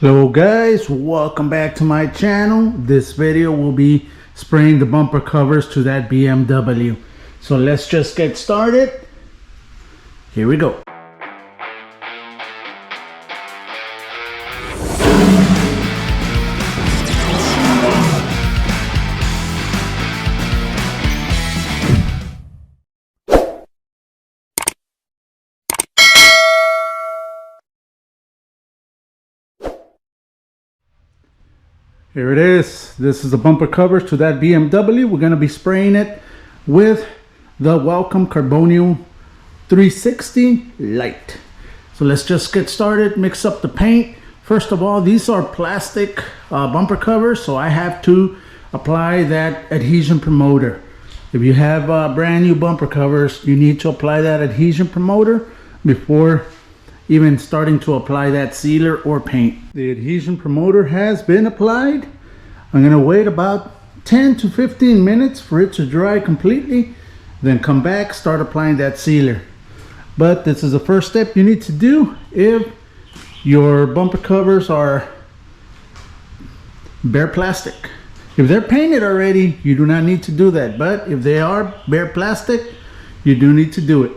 Hello guys, welcome back to my channel. This video will be spraying the bumper covers to that BMW. So let's just get started. Here we go. Here it is. This is the bumper covers to that BMW. We're going to be spraying it with the Welcome Carbonium 360 Light. So let's just get started, mix up the paint. First of all, these are plastic bumper covers, so I have to apply that adhesion promoter. If you have brand new bumper covers, you need to apply that adhesion promoter before even starting to apply that sealer or paint. The adhesion promoter has been applied. I'm going to wait about 10 to 15 minutes for it to dry completely, then come back, start applying that sealer. But this is the first step you need to do if your bumper covers are bare plastic. If they're painted already, you do not need to do that, but if they are bare plastic, you do need to do it.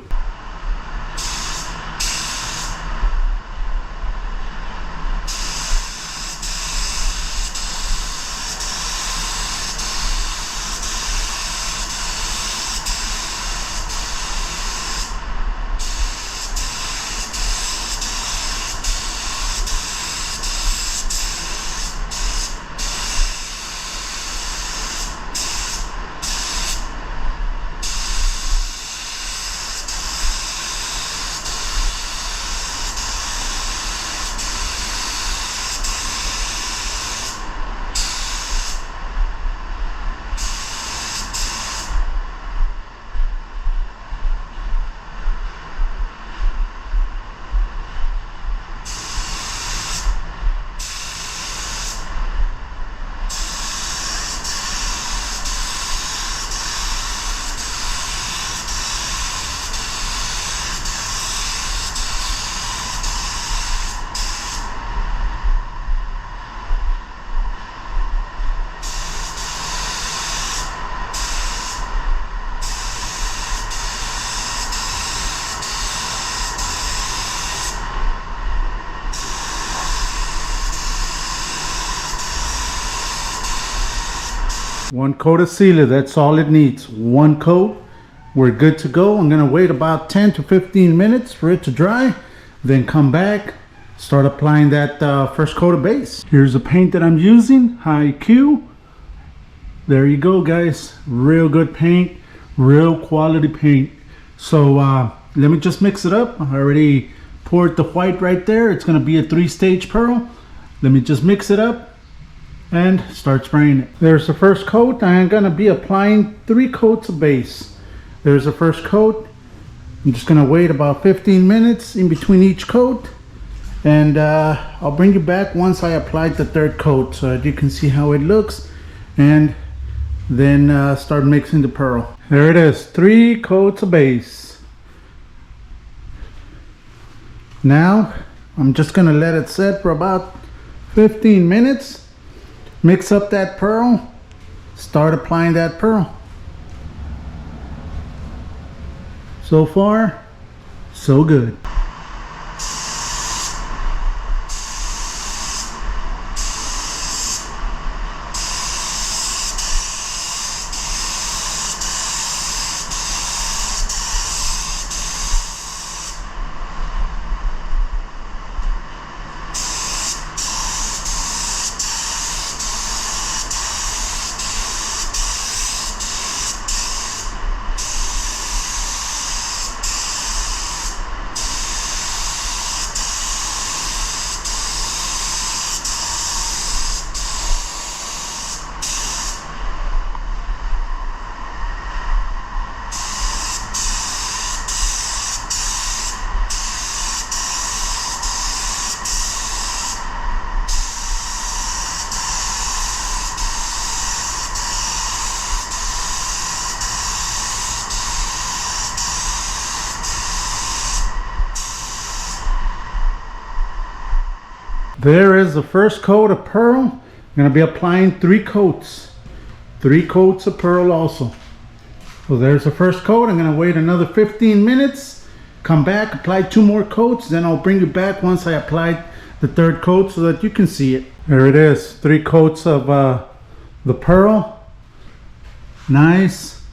One coat of sealer, that's all it needs. One coat, we're good to go. I'm gonna wait about 10 to 15 minutes for it to dry, then come back, start applying that first coat of base. Here's the paint that I'm using, High Q. There you go guys, real good paint, real quality paint. So let me just mix it up. I already poured the white right there. It's gonna be a 3-stage pearl. Let me just mix it up and start spraying it. There's the first coat. I'm gonna be applying 3 coats of base. There's the first coat. I'm just gonna wait about 15 minutes in between each coat, and I'll bring you back once I applied the third coat so that you can see how it looks, and then start mixing the pearl. There it is, 3 coats of base. Now I'm just gonna let it set for about 15 minutes. Mix up that pearl, start applying that pearl. So far, so good. There is the first coat of pearl. I'm going to be applying 3 coats. 3 coats of pearl also. So there's the first coat. I'm going to wait another 15 minutes. Come back, apply 2 more coats. Then I'll bring you back once I applied the 3rd coat so that you can see it. There it is. 3 coats of the pearl. Nice.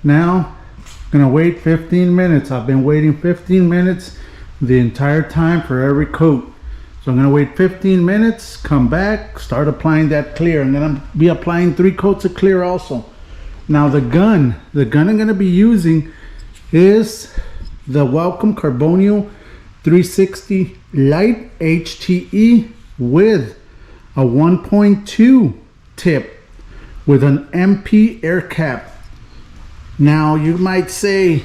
Now, I'm going to wait 15 minutes. I've been waiting 15 minutes the entire time for every coat. So I'm going to wait 15 minutes, come back, start applying that clear. I'm going to be applying 3 coats of clear also. Now the gun I'm going to be using is the Welcome Carbonio 360 Light HTE with a 1.2 tip with an MP air cap. Now you might say,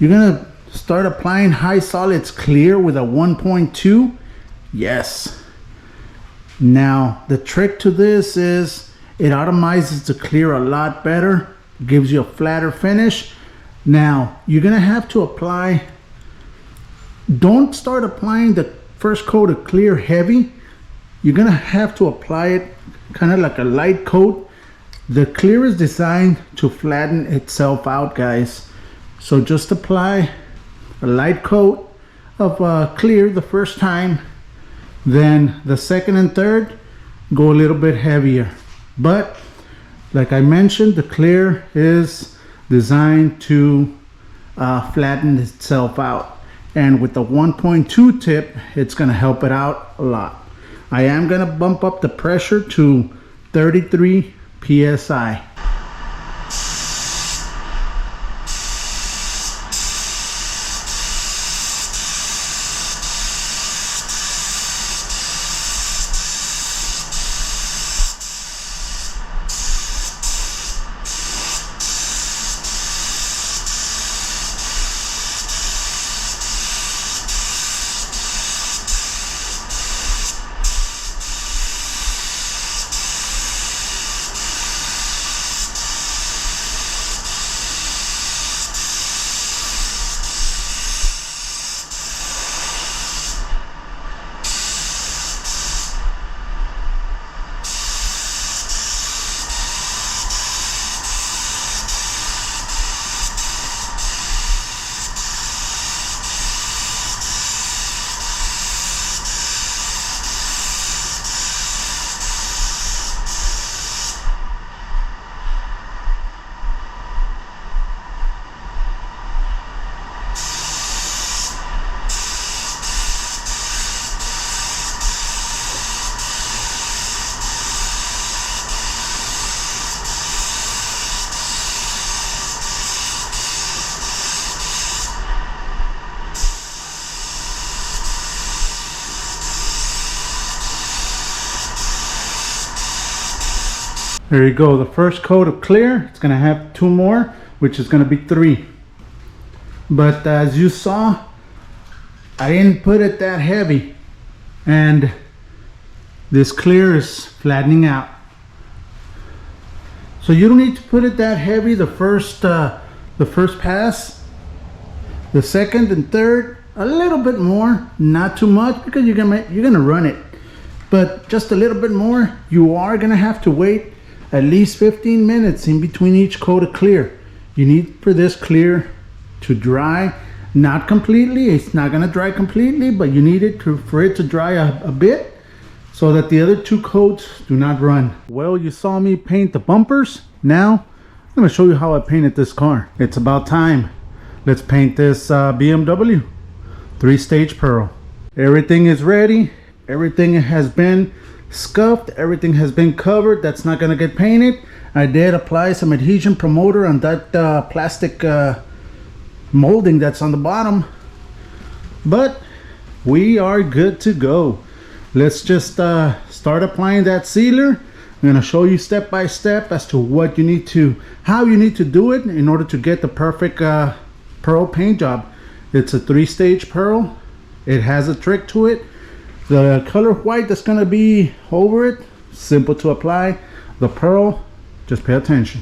you're going to start applying high solids clear with a 1.2? Yes. Now the trick to this is it automizes the clear a lot better, gives you a flatter finish. Now you're gonna have to apply, don't start applying the first coat of clear heavy. You're gonna have to apply it kind of like a light coat. The clear is designed to flatten itself out, guys. So just apply a light coat of clear the first time, then the second and third go a little bit heavier. But like I mentioned, the clear is designed to flatten itself out, and with the 1.2 tip it's going to help it out a lot. I am going to bump up the pressure to 33 psi. There you go, the first coat of clear. It's gonna have 2 more, which is gonna be 3. But as you saw, I didn't put it that heavy, and this clear is flattening out. So you don't need to put it that heavy the first pass. The second and third, a little bit more, not too much, because you're gonna run it. But just a little bit more. You are gonna have to wait at least 15 minutes in between each coat of clear. You need for this clear to dry, not completely. It's not gonna dry completely, but you need it for it to dry a bit so that the other 2 coats do not run. Well, you saw me paint the bumpers. Now I'm gonna show you how I painted this car. It's about time. Let's paint this BMW 3-stage pearl. Everything is ready. Everything has been scuffed, everything has been covered. That's not gonna get painted. I did apply some adhesion promoter on that plastic molding that's on the bottom, but we are good to go. Let's just start applying that sealer. I'm gonna show you step by step as to what you need to, how you need to do it in order to get the perfect pearl paint job. It's a 3-stage pearl. It has a trick to it. The color white that's gonna be over it, simple to apply. The pearl, just pay attention.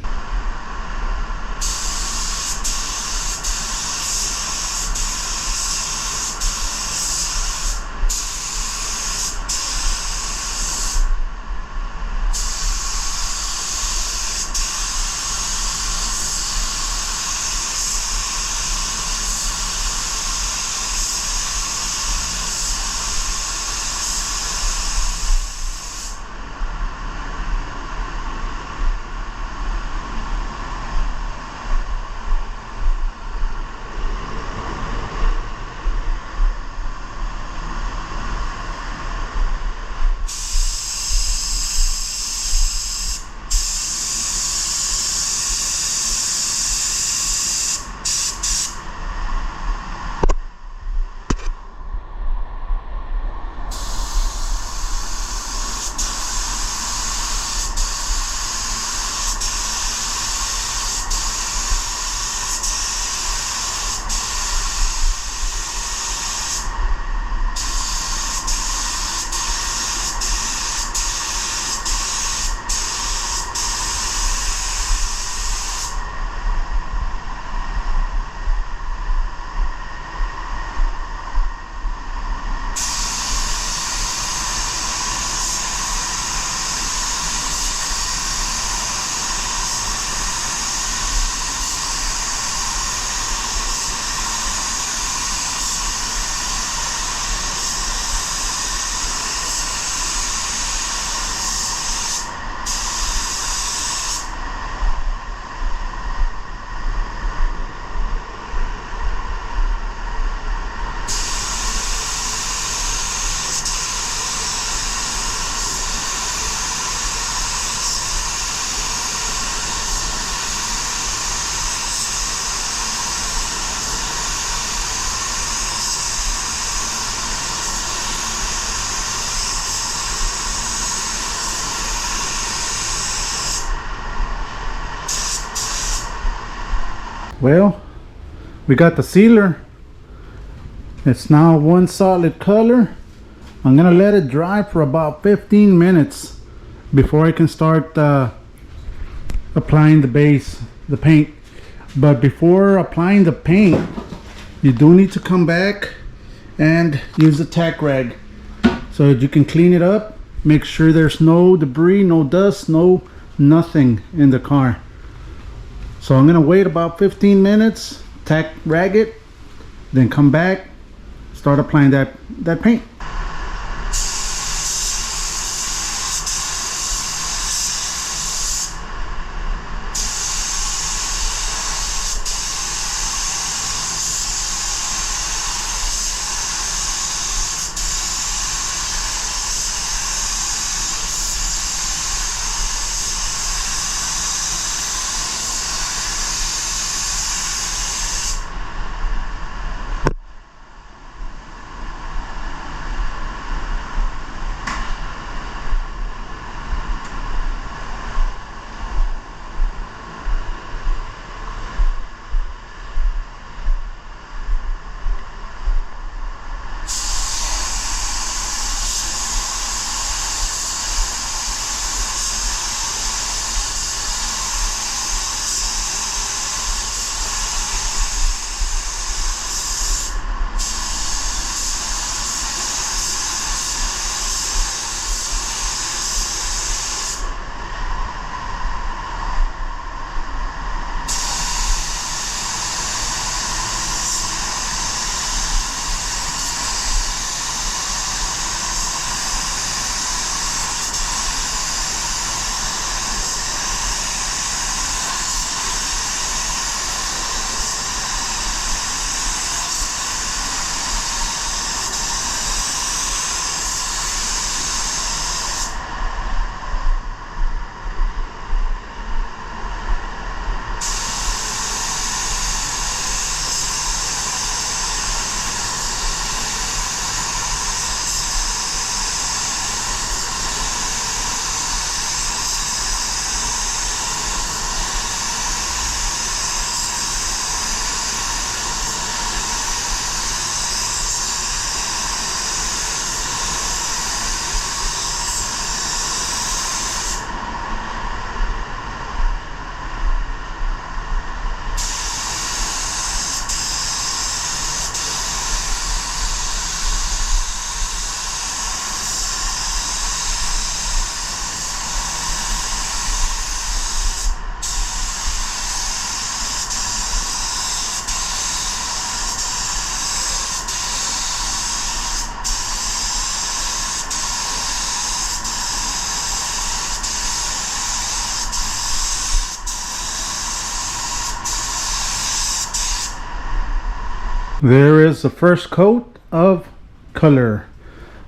Well, we got the sealer. It's now one solid color. I'm gonna let it dry for about 15 minutes before I can start applying the base, the paint. But before applying the paint, you do need to come back and use a tack rag so that you can clean it up. Make sure there's no debris, no dust, no nothing in the car. So I'm gonna wait about 15 minutes, tack rag it, then come back, start applying that paint. There is the first coat of color.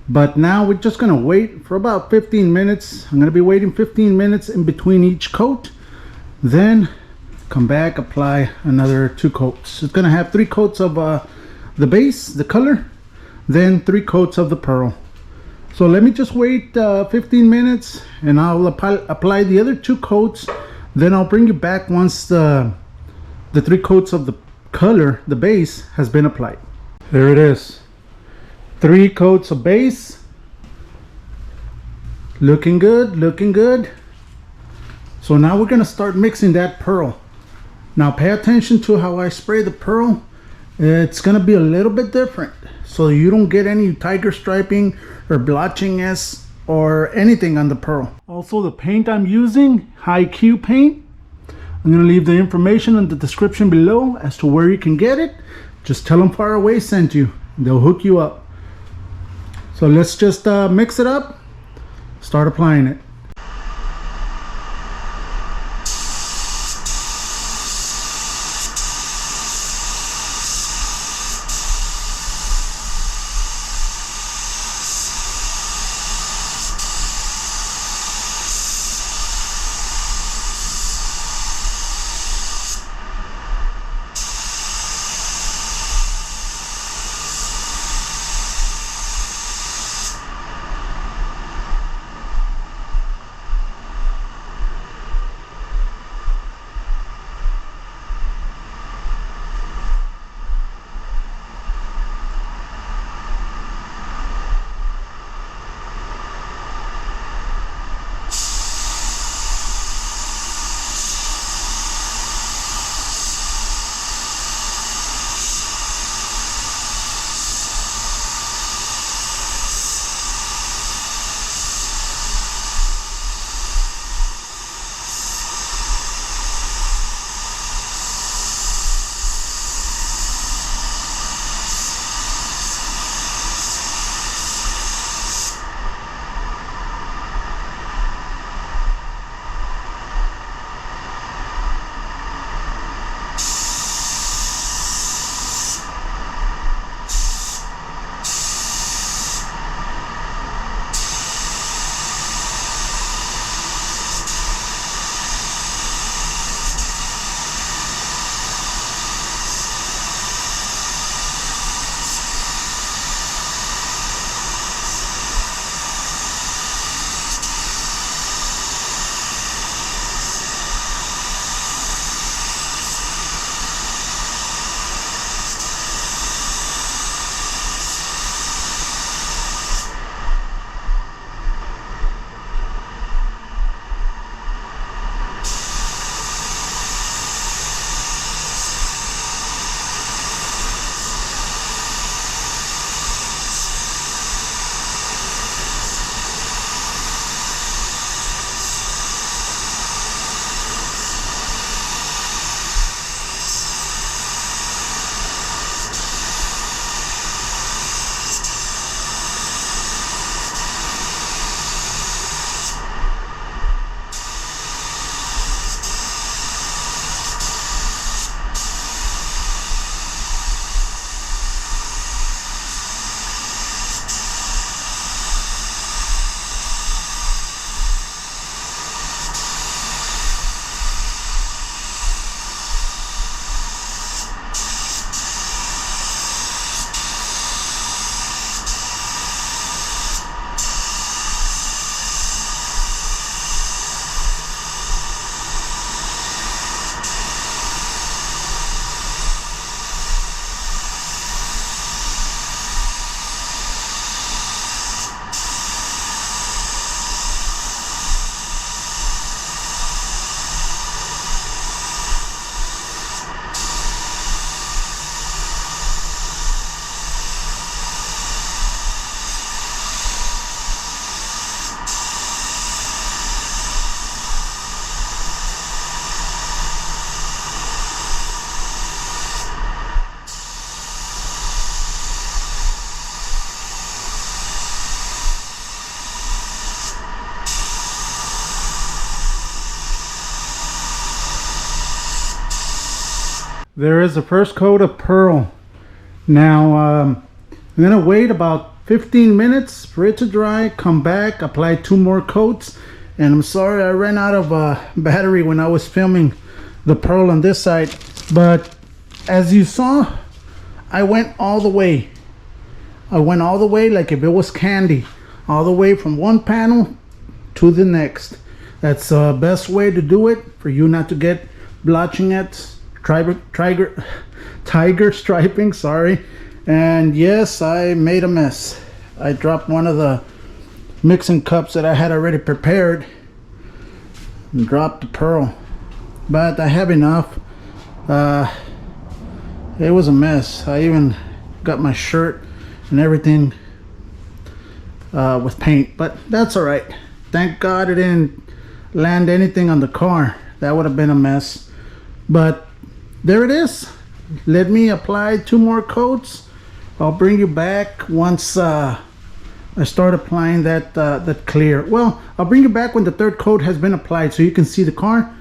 But now we're just gonna wait for about 15 minutes. I'm gonna be waiting 15 minutes in between each coat. Then come back, apply another 2 coats. It's gonna have 3 coats of the base, the color, then 3 coats of the pearl. So let me just wait 15 minutes and I'll apply the other 2 coats. Then I'll bring you back once the 3 coats of the color, the base, has been applied. There it is. 3 coats of base. Looking good, looking good. So now we're gonna start mixing that pearl. Now pay attention to how I spray the pearl. It's gonna be a little bit different, so you don't get any tiger striping or blotchiness or anything on the pearl. Also, the paint I'm using, High Q paint. I'm gonna leave the information in the description below as to where you can get it. Just tell them Far Away sent you. They'll hook you up. So let's just mix it up, start applying it. There is the first coat of pearl. Now I'm gonna wait about 15 minutes for it to dry, come back, apply 2 more coats. And I'm sorry I ran out of battery when I was filming the pearl on this side, but as you saw, I went all the way. I went all the way like if it was candy, all the way from one panel to the next. That's the best way to do it for you not to get blotching at tiger striping, sorry. And yes, I made a mess. I dropped one of the mixing cups that I had already prepared and dropped the pearl, but I have enough. It was a mess. I even got my shirt and everything with paint, but that's all right. Thank God it didn't land anything on the car. That would have been a mess, but there it is. Let me apply 2 more coats. I'll bring you back once I start applying that clear. Well, I'll bring you back when the 3rd coat has been applied so you can see the car,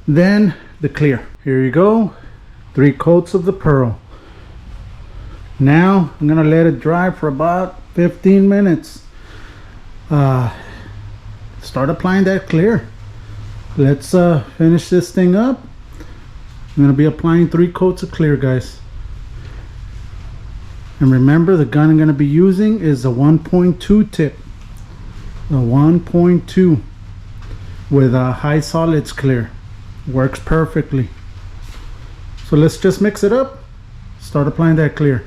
then the clear. Here you go, 3 coats of the pearl. Now I'm gonna let it dry for about 15 minutes. Start applying that clear. Let's finish this thing up. I'm gonna be applying 3 coats of clear, guys. And remember, the gun I'm gonna be using is a 1.2 tip. A 1.2 with a high solids clear. Works perfectly. So let's just mix it up. Start applying that clear.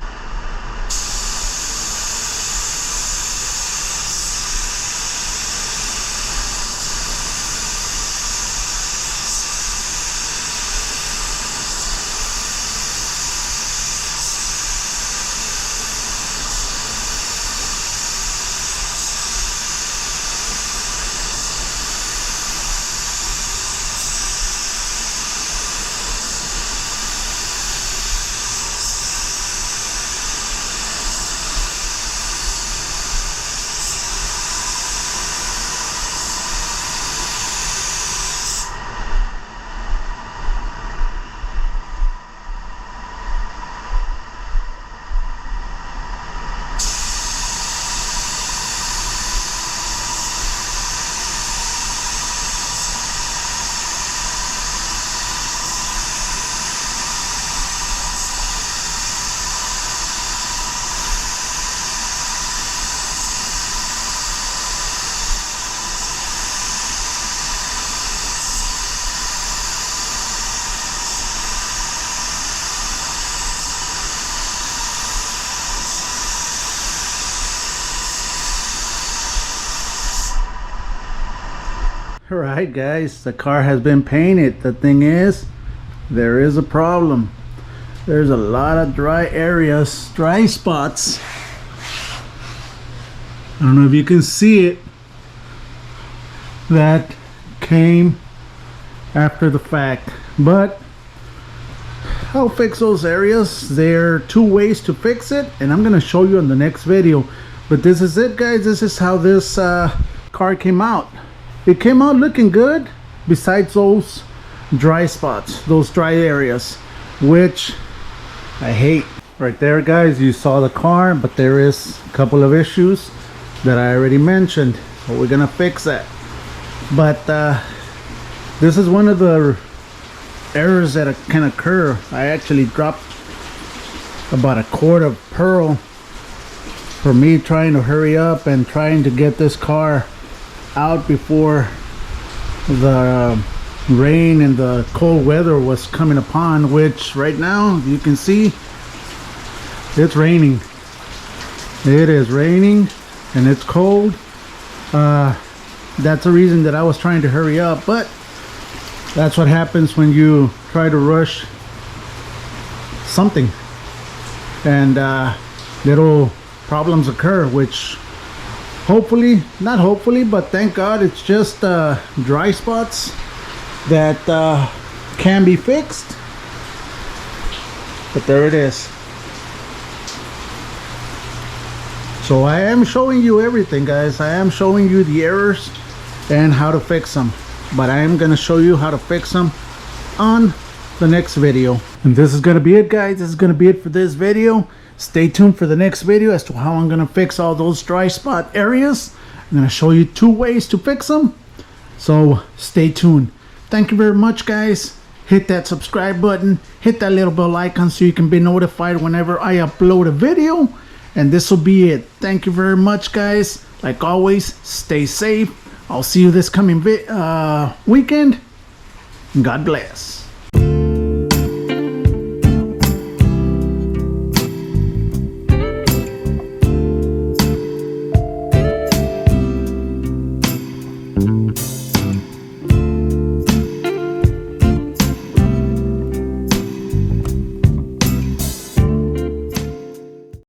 Alright guys, the car has been painted. The thing is, there is a problem. There's a lot of dry areas, dry spots. I don't know if you can see it. That came after the fact, but I'll fix those areas. There are 2 ways to fix it, and I'm gonna show you in the next video. But this is it, guys. This is how this car came out. It came out looking good, besides those dry spots, those dry areas, which I hate. Right there, guys, you saw the car, but there is a couple of issues that I already mentioned, so we're gonna fix that. But this is one of the errors that can occur. I actually dropped about a quart of pearl for me trying to hurry up and trying to get this car out before the rain and the cold weather was coming upon, which right now you can see it's raining. It is raining and it's cold. That's the reason that I was trying to hurry up, but that's what happens when you try to rush something, and little problems occur, which hopefully, not hopefully, but thank God it's just dry spots that can be fixed. But there it is. So I am showing you everything, guys. I am showing you the errors and how to fix them, but I am going to show you how to fix them on the next video. And this is gonna be it, guys. This is gonna be it for this video. Stay tuned for the next video as to how I'm gonna fix all those dry spot areas. I'm gonna show you 2 ways to fix them. So stay tuned. Thank you very much, guys. Hit that subscribe button, hit that little bell icon so you can be notified whenever I upload a video. And this will be it. Thank you very much, guys. Like always, stay safe. I'll see you this coming weekend. God bless.